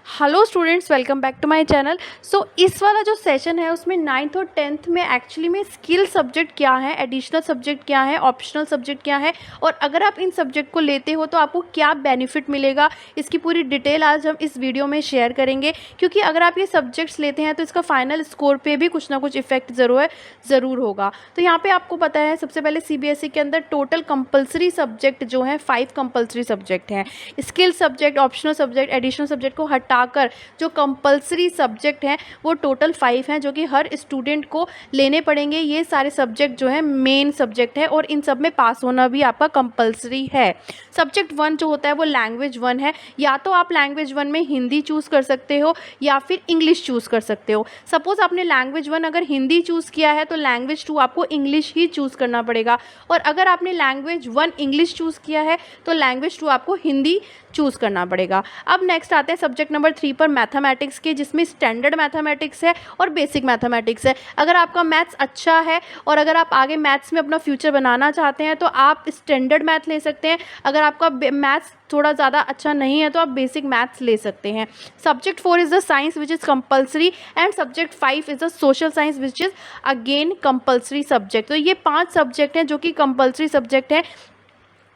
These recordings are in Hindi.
Hello students, welcome back to my channel. So इस वाला जो सेशन है उसमें 9th और 10th में एक्चुअली में स्किल सब्जेक्ट क्या है, एडिशनल सब्जेक्ट क्या है, ऑप्शनल सब्जेक्ट क्या है और अगर आप इन सब्जेक्ट को लेते हो तो आपको क्या बेनिफिट मिलेगा, इसकी पूरी डिटेल आज हम इस वीडियो में शेयर करेंगे। क्योंकि अगर आप ये सब्जेक्ट्स लेते हैं तो इसका फाइनल स्कोर पे भी कुछ ना कुछ इफेक्ट ज़रूर होगा। तो यहाँ पे आपको पता है सबसे पहले CBSE के अंदर टोटल कंपलसरी सब्जेक्ट जो है 5 कंपलसरी सब्जेक्ट हैं। Skill subject, optional subject, additional subject को हटाकर जो कंपलसरी सब्जेक्ट हैं वो टोटल 5 हैं, जो कि हर स्टूडेंट को लेने पड़ेंगे। ये सारे सब्जेक्ट जो है मेन सब्जेक्ट है और इन सब में पास होना भी आपका कंपलसरी है। सब्जेक्ट 1 जो होता है वो लैंग्वेज 1 है। या तो आप लैंग्वेज 1 में हिंदी चूज़ कर सकते हो या फिर इंग्लिश चूज़ कर सकते हो। सपोज़ आपने लैंग्वेज 1 अगर हिंदी चूज़ किया है तो लैंग्वेज 2 आपको इंग्लिश ही चूज़ करना पड़ेगा, और अगर आपने लैंग्वेज 1 इंग्लिश चूज़ किया है तो लैंग्वेज 2 आपको हिंदी चूज़ करना पड़ेगा। अब नेक्स्ट आते हैं सब्जेक्ट नंबर 3 पर, मैथमेटिक्स के, जिसमें स्टैंडर्ड मैथमेटिक्स है और बेसिक मैथमेटिक्स है। अगर आपका मैथ्स अच्छा है और अगर आप आगे मैथ्स में अपना फ्यूचर बनाना चाहते हैं तो आप स्टैंडर्ड मैथ ले सकते हैं। अगर आपका मैथ्स थोड़ा ज़्यादा अच्छा नहीं है तो आप बेसिक मैथ्स ले सकते हैं। Subject 4 is the science which is compulsory and subject 5 is the social science which is again compulsory subject. तो ये 5 सब्जेक्ट हैं जो कि कंपलसरी सब्जेक्ट हैं।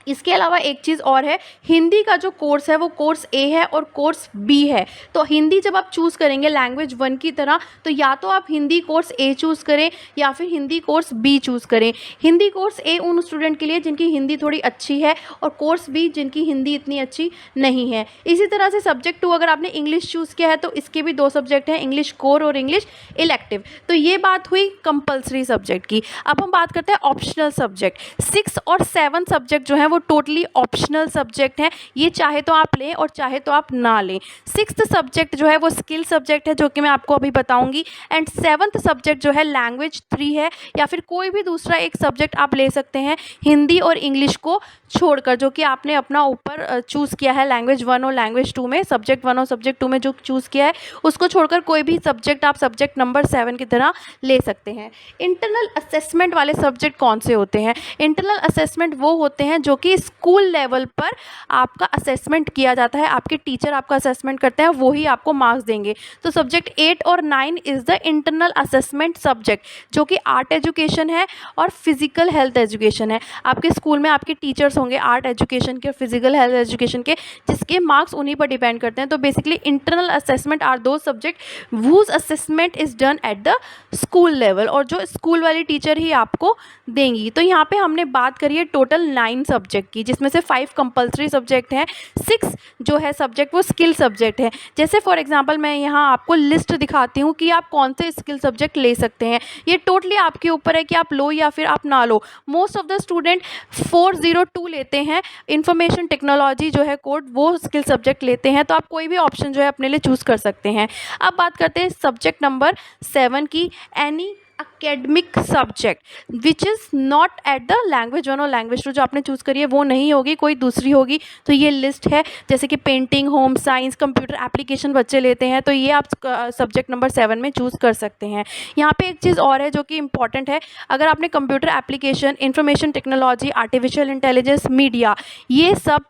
इसके अलावा एक चीज़ और है, हिंदी का जो कोर्स है वो कोर्स ए है और कोर्स बी है। तो हिंदी जब आप चूज़ करेंगे लैंग्वेज 1 की तरह तो या तो आप हिंदी कोर्स ए चूज़ करें या फिर हिंदी कोर्स बी चूज़ करें। हिंदी कोर्स ए उन स्टूडेंट के लिए जिनकी हिंदी थोड़ी अच्छी है और कोर्स बी जिनकी हिंदी इतनी अच्छी नहीं है। इसी तरह से सब्जेक्ट 2 अगर आपने इंग्लिश चूज़ किया है तो इसके भी 2 सब्जेक्ट हैं, इंग्लिश कोर और इंग्लिश इलेक्टिव। तो ये बात हुई कंपलसरी सब्जेक्ट की। अब हम बात करते हैं ऑप्शनल सब्जेक्ट। 6 और 7 सब्जेक्ट जो हैं वो टोटली ऑप्शनल सब्जेक्ट हैं। ये चाहे तो आप लें और चाहे तो आप ना लें। 6th सब्जेक्ट जो है वो स्किल सब्जेक्ट है, जो कि मैं आपको अभी बताऊंगी। एंड 7th सब्जेक्ट जो है लैंग्वेज 3 है, या फिर कोई भी दूसरा एक सब्जेक्ट आप ले सकते हैं हिंदी और इंग्लिश को छोड़कर, जो कि आपने अपना ऊपर चूज़ किया है लैंग्वेज 1 और लैंग्वेज 2 में। सब्जेक्ट 1 और सब्जेक्ट 2 में जो चूज़ किया है उसको छोड़कर कोई भी सब्जेक्ट आप सब्जेक्ट नंबर 7 की तरह ले सकते हैं। इंटरनल असेसमेंट वाले सब्जेक्ट कौन से होते हैं? इंटरनल असेसमेंट वो होते हैं जो कि स्कूल लेवल पर आपका असेसमेंट किया जाता है, आपके टीचर आपका असेसमेंट करते हैं, वो ही आपको मार्क्स देंगे। तो सब्जेक्ट 8 और 9 is the internal assessment subject, जो कि आर्ट एजुकेशन है और फिजिकल हेल्थ एजुकेशन है। आपके स्कूल में आपके टीचर्स होंगे आर्ट एजुकेशन के और फिजिकल हेल्थ एजुकेशन के, जिसके मार्क्स उन्हीं पर डिपेंड करते हैं। तो बेसिकली इंटरनल असेसमेंट आर दो subject whose assessment is done at the school level, और जो स्कूल वाली टीचर ही आपको देंगी। तो यहाँ पे हमने बात करी है टोटल 9 सब्जेक्ट की, जिसमें से 5 कंपलसरी सब्जेक्ट हैं, 6 जो है सब्जेक्ट वो स्किल सब्जेक्ट है। जैसे फॉर एग्जांपल मैं यहाँ आपको लिस्ट दिखाती हूँ कि आप कौन से स्किल सब्जेक्ट ले सकते हैं। ये टोटली आपके ऊपर है कि आप लो या फिर आप ना लो। मोस्ट ऑफ द स्टूडेंट 402 लेते हैं, इंफॉर्मेशन टेक्नोलॉजी जो है कोड, वो स्किल सब्जेक्ट लेते हैं। तो आप कोई भी ऑप्शन जो है अपने लिए चूज़ कर सकते हैं। अब बात करते हैं सब्जेक्ट नंबर 7 की, any academic subject which is not at the language 1 और लैंग्वेज 2। जो आपने चूज़ करी है वो नहीं होगी, कोई दूसरी होगी। तो ये लिस्ट है, जैसे कि painting, home science, computer application बच्चे लेते हैं, तो ये आप सब्जेक्ट नंबर 7 में चूज़ कर सकते हैं। यहाँ पे एक चीज़ और है जो कि इंपॉर्टेंट है, अगर आपने computer application, information technology, artificial intelligence, media, ये सब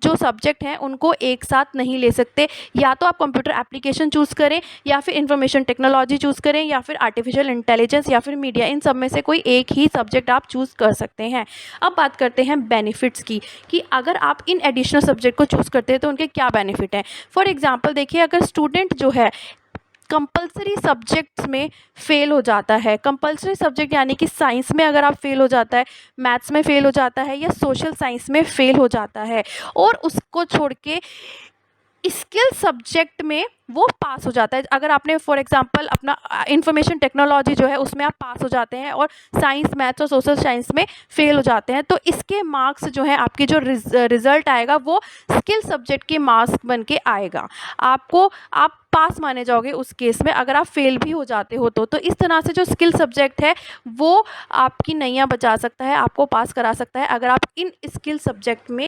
जो सब्जेक्ट हैं उनको एक साथ नहीं ले सकते। या तो आप कंप्यूटर एप्लीकेशन चूज़ करें या फिर इंफॉर्मेशन टेक्नोलॉजी चूज़ करें या फिर आर्टिफिशियल इंटेलिजेंस या फिर मीडिया, इन सब में से कोई एक ही सब्जेक्ट आप चूज़ कर सकते हैं। अब बात करते हैं बेनिफिट्स की, कि अगर आप इन एडिशनल सब्जेक्ट को चूज़ करते हैं तो उनके क्या बेनिफिट हैं। फॉर एग्जाम्पल देखिए, अगर स्टूडेंट जो है कंपलसरी सब्जेक्ट्स में फ़ेल हो जाता है, कंपलसरी सब्जेक्ट यानी कि साइंस में अगर आप फेल हो जाता है, मैथ्स में फ़ेल हो जाता है या सोशल साइंस में फ़ेल हो जाता है, और उसको छोड़ के स्किल सब्जेक्ट में वो पास हो जाता है। अगर आपने फॉर एग्जांपल अपना इंफॉर्मेशन टेक्नोलॉजी जो है उसमें आप पास हो जाते हैं और साइंस, मैथ्स और सोशल साइंस में फेल हो जाते हैं, तो इसके मार्क्स जो है, आपके जो रिज़ल्ट आएगा वो स्किल सब्जेक्ट के मार्क्स बन के आएगा। आप पास माने जाओगे उस केस में, अगर आप फेल भी हो जाते हो तो इस तरह से जो स्किल सब्जेक्ट है वो आपकी नैया बचा सकता है, आपको पास करा सकता है, अगर आप इन स्किल सब्जेक्ट में